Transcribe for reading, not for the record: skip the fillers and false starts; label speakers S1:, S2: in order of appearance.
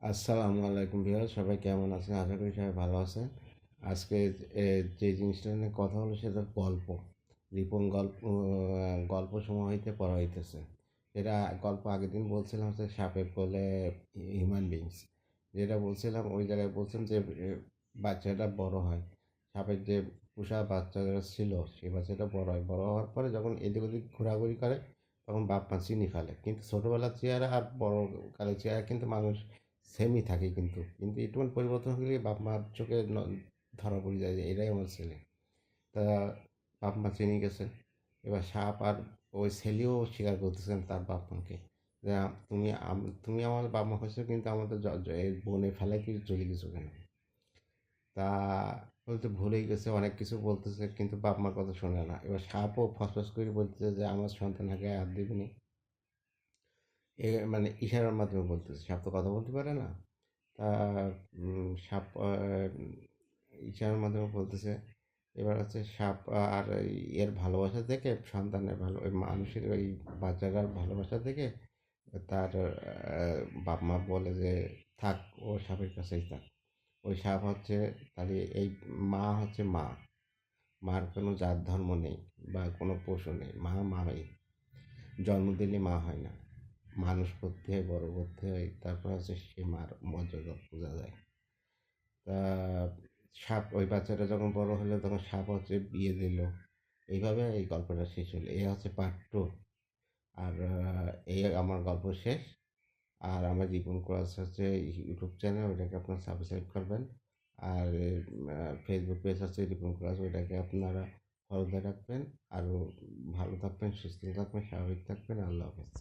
S1: আসসালামু আলাইকুম ভিউয়ার্স, সবাই কেমন আছেন? আশা করি সবাই ভালো আছেন। আজকে যে জিনিসটা নিয়ে কথা হলো সেটা গল্প। রিপন গল্প সময় হইতে পড়া হইতেছে। এটা গল্প আগের দিন বলছিলাম হচ্ছে সাপের কোলে হিউম্যান বিংস। যেটা বলছিলাম ওই জায়গায় বলছেন যে বাচ্চাটা বড় হয়। সাপের যে পোষা বাচ্চাটা ছিল সেই বাচ্চাটা বড় হয়। বড় হওয়ার পরে যখন এদিক ওদিক ঘোরাঘুরি করে তখন বাপ মা চিনি ফেলে। কিন্তু ছোটবেলার চেহারা আর বড় কালের চেহারা কিন্তু মানুষ সেমই থাকে, কিন্তু একটুখানি পরিবর্তন হলে বাপ মার চোখে ধরা পড়ে যায় যে এটাই আমার ছেলে। তা বাপ মা চিনে গেছে। এবার সাপ আর ওই ছেলেও স্বীকার করতেছেন তার বাপ মাকে যে তুমি আমার বাপ মা হয়েছো, কিন্তু আমাদের এই বনে ফেলাই কিছু চলে গেছো কেন? তা বলতে ভুলেই গেছে, অনেক কিছু বলতেছে কিন্তু বাপ মার কথা শোনে না। এবার সাপও ফসফস করে বলতেছে যে আমার সন্তানকে হাত দিবনি। মানে ইশারার মাধ্যমে বলতেছে, সাপ তো কথা বলতে পারে না। তা সাপ ইশারার মাধ্যমে বলতেছে। এবার হচ্ছে সাপ আর এর ভালোবাসা থেকে সন্তানের ভালো ওই মানুষের ওই বাচ্চাটার ভালোবাসা থেকে তার বাপ মা বলে যে থাক, ও সাপের কাছেই থাক। ওই সাপ হচ্ছে তাহলে এই মা হচ্ছে মা, মার কোনো জাত ধর্ম নেই বা কোনো পশু নেই, মা মাই। জন্ম দিলে মা হয় না, মানুষ করতে হয়, বড় করতে হয়, তারপর হচ্ছে সে মার মর্যাদা বোঝা যায়। তা সাপ ওই বাচ্চাটা যখন বড় হলো তখন সাপ হচ্ছে বিয়ে দিল। এইভাবে এই গল্পটা শেষ হলো। এই হচ্ছে পার্ট টু। আর এই আমার গল্প শেষ। আর আমার রিপন ক্লাস হচ্ছে ইউটিউব চ্যানেল, ওইটাকে আপনারা সাবস্ক্রাইব করবেন। আর ফেসবুক পেজ হচ্ছে রিপন ক্লাস, ওইটাকে আপনারা ফলোতে রাখবেন। আরও ভালো থাকবেন, সুস্থ থাকবেন, স্বাভাবিক থাকবেন। আল্লাহ হাফেজ।